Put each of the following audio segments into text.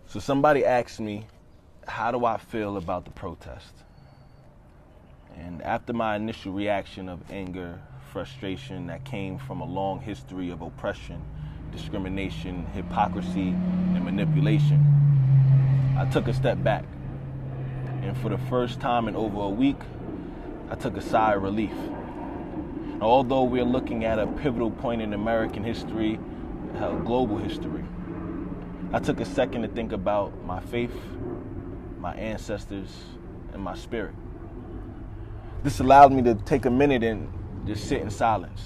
So somebody asked me, how do I feel about the protest? And after my initial reaction of anger, frustration that came from a long history of oppression, discrimination, hypocrisy, and manipulation, I took a step back. And for the first time in over a week, I took a sigh of relief. Now, although we're looking at a pivotal point in American history, global history, I took a second to think about my faith, my ancestors, and my spirit. This allowed me to take a minute and just sit in silence.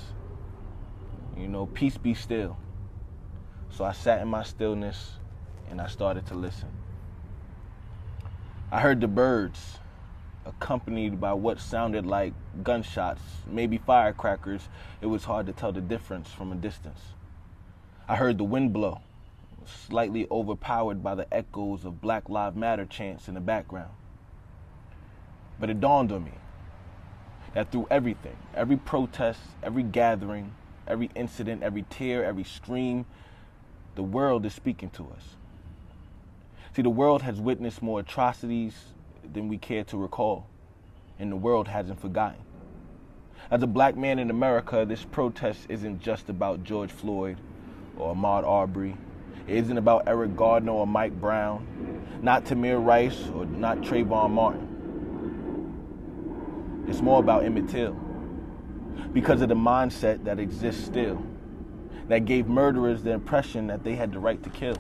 Peace be still. So I sat in my stillness and I started to listen. I heard the birds, accompanied by what sounded like gunshots, maybe firecrackers. It was hard to tell the difference from a distance. I heard the wind blow, slightly overpowered by the echoes of Black Lives Matter chants in the background. But it dawned on me that through everything, every protest, every gathering, every incident, every tear, every scream, the world is speaking to us. See, the world has witnessed more atrocities than we care to recall, and the world hasn't forgotten. As a black man in America, this protest isn't just about George Floyd or Ahmaud Arbery. It isn't about Eric Gardner or Mike Brown, not Tamir Rice or not Trayvon Martin. It's more about Emmett Till, because of the mindset that exists still, that gave murderers the impression that they had the right to kill.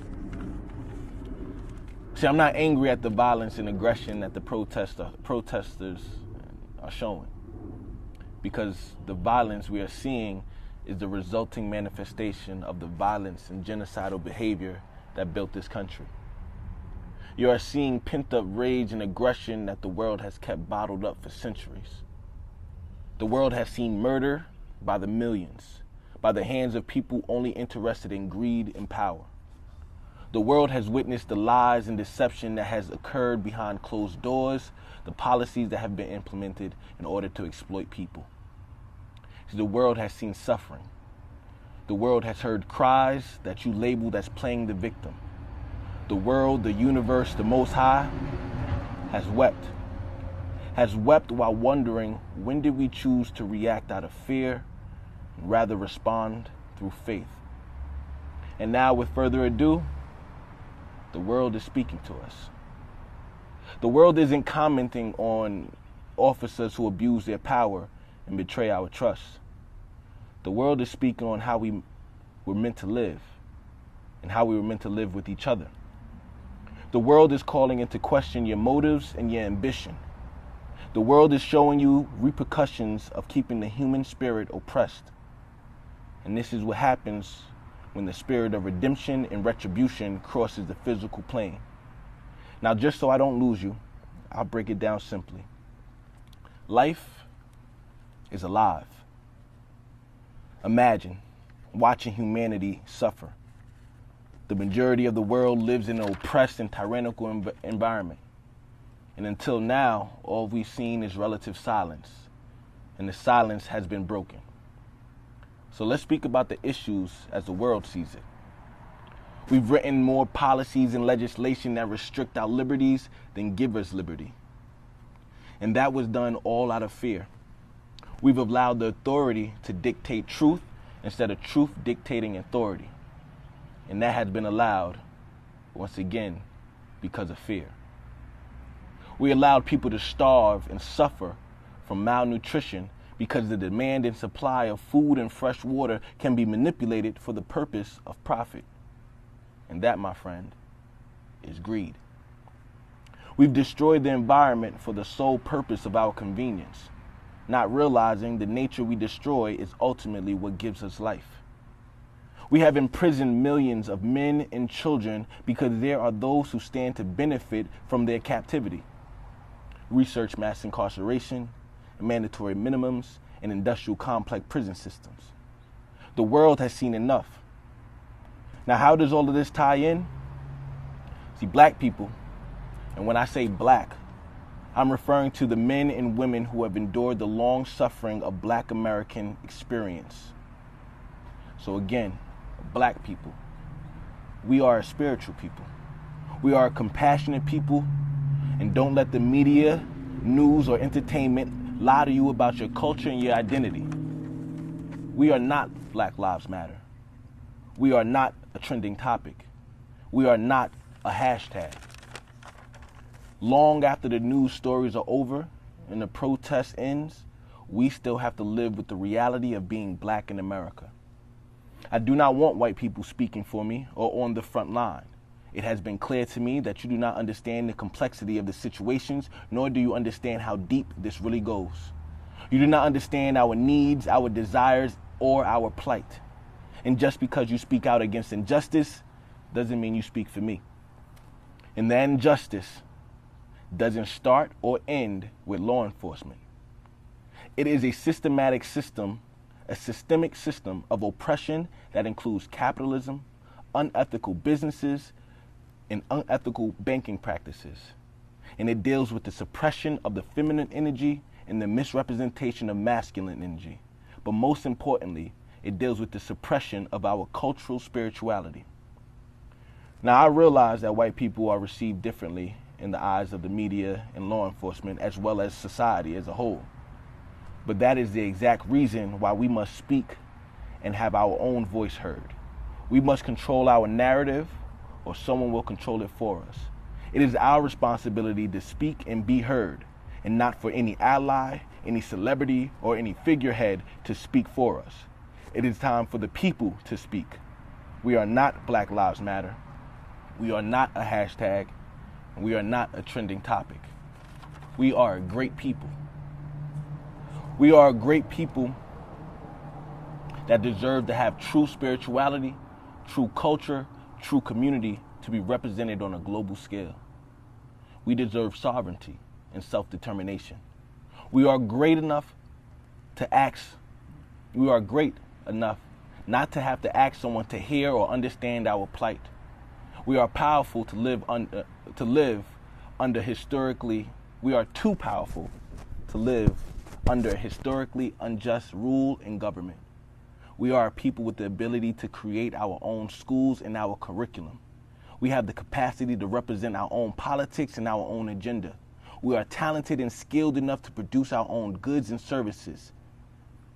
See, I'm not angry at the violence and aggression that the protesters are showing, because the violence we are seeing is the resulting manifestation of the violence and genocidal behavior that built this country. You are seeing pent-up rage and aggression that the world has kept bottled up for centuries. The world has seen murder by the millions, by the hands of people only interested in greed and power. The world has witnessed the lies and deception that has occurred behind closed doors, the policies that have been implemented in order to exploit people. The world has seen suffering. The world has heard cries that you labeled as playing the victim. The world, the universe, the Most High has wept while wondering, when did we choose to react out of fear and rather respond through faith? And now, with further ado, the world is speaking to us. The world isn't commenting on officers who abuse their power and betray our trust. The world is speaking on how we were meant to live and how we were meant to live with each other. The world is calling into question your motives and your ambition. The world is showing you repercussions of keeping the human spirit oppressed. And this is what happens when the spirit of redemption and retribution crosses the physical plane. Now, just so I don't lose you, I'll break it down simply. Life is alive. Imagine watching humanity suffer. The majority of the world lives in an oppressed and tyrannical environment. And until now, all we've seen is relative silence. And the silence has been broken. So let's speak about the issues as the world sees it. We've written more policies and legislation that restrict our liberties than give us liberty. And that was done all out of fear. We've allowed the authority to dictate truth instead of truth dictating authority. And that has been allowed, once again, because of fear. We allowed people to starve and suffer from malnutrition because the demand and supply of food and fresh water can be manipulated for the purpose of profit. And that, my friend, is greed. We've destroyed the environment for the sole purpose of our convenience, not realizing the nature we destroy is ultimately what gives us life. We have imprisoned millions of men and children because there are those who stand to benefit from their captivity. Research mass incarceration, mandatory minimums, and industrial complex prison systems. The world has seen enough. Now, how does all of this tie in? See, black people, and when I say black, I'm referring to the men and women who have endured the long suffering of black American experience. So again, black people, we are a spiritual people. We are a compassionate people, and don't let the media, news, or entertainment lie to you about your culture and your identity. We are not Black Lives Matter. We are not a trending topic. We are not a hashtag. Long after the news stories are over and the protest ends, we still have to live with the reality of being black in America. I do not want white people speaking for me or on the front line. It has been clear to me that you do not understand the complexity of the situations, nor do you understand how deep this really goes. You do not understand our needs, our desires, or our plight. And just because you speak out against injustice doesn't mean you speak for me. And that injustice doesn't start or end with law enforcement. It is a systemic system of oppression that includes capitalism, unethical businesses, and unethical banking practices. And it deals with the suppression of the feminine energy and the misrepresentation of masculine energy. But most importantly, it deals with the suppression of our cultural spirituality. Now, I realize that white people are received differently in the eyes of the media and law enforcement, as well as society as a whole. But that is the exact reason why we must speak and have our own voice heard. We must control our narrative, or someone will control it for us. It is our responsibility to speak and be heard, and not for any ally, any celebrity, or any figurehead to speak for us. It is time for the people to speak. We are not Black Lives Matter. We are not a hashtag. We are not a trending topic. We are a great people. We are a great people that deserve to have true spirituality, true culture, true community to be represented on a global scale. We deserve sovereignty and self-determination. We are great enough not to have to ask someone to hear or understand our plight. We are powerful to live under historically. We are too powerful to live under historically unjust rule and government. We are a people with the ability to create our own schools and our curriculum. We have the capacity to represent our own politics and our own agenda. We are talented and skilled enough to produce our own goods and services,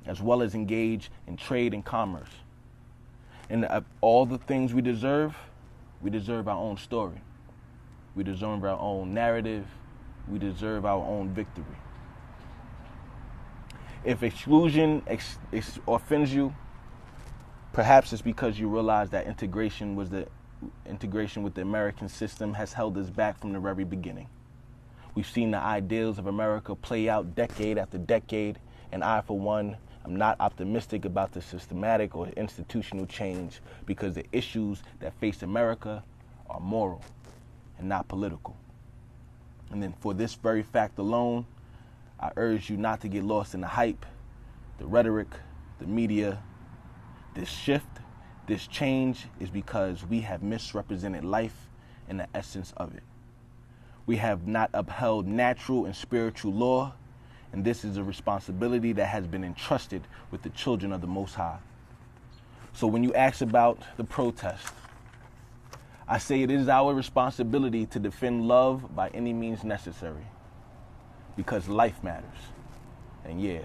as well as engage in trade and commerce. And of all the things we deserve our own story. We deserve our own narrative. We deserve our own victory. If exclusion offends you, perhaps it's because you realize that integration with the American system has held us back from the very beginning. We've seen the ideals of America play out decade after decade, and I, for one, am not optimistic about the systematic or institutional change, because the issues that face America are moral and not political. And then for this very fact alone, I urge you not to get lost in the hype, the rhetoric, the media. This shift, this change is because we have misrepresented life and the essence of it. We have not upheld natural and spiritual law, and this is a responsibility that has been entrusted with the children of the Most High. So when you ask about the protest, I say it is our responsibility to defend love by any means necessary, because life matters. And yeah,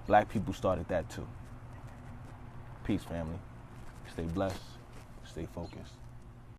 black people started that too. Peace, family. Stay blessed. Stay focused.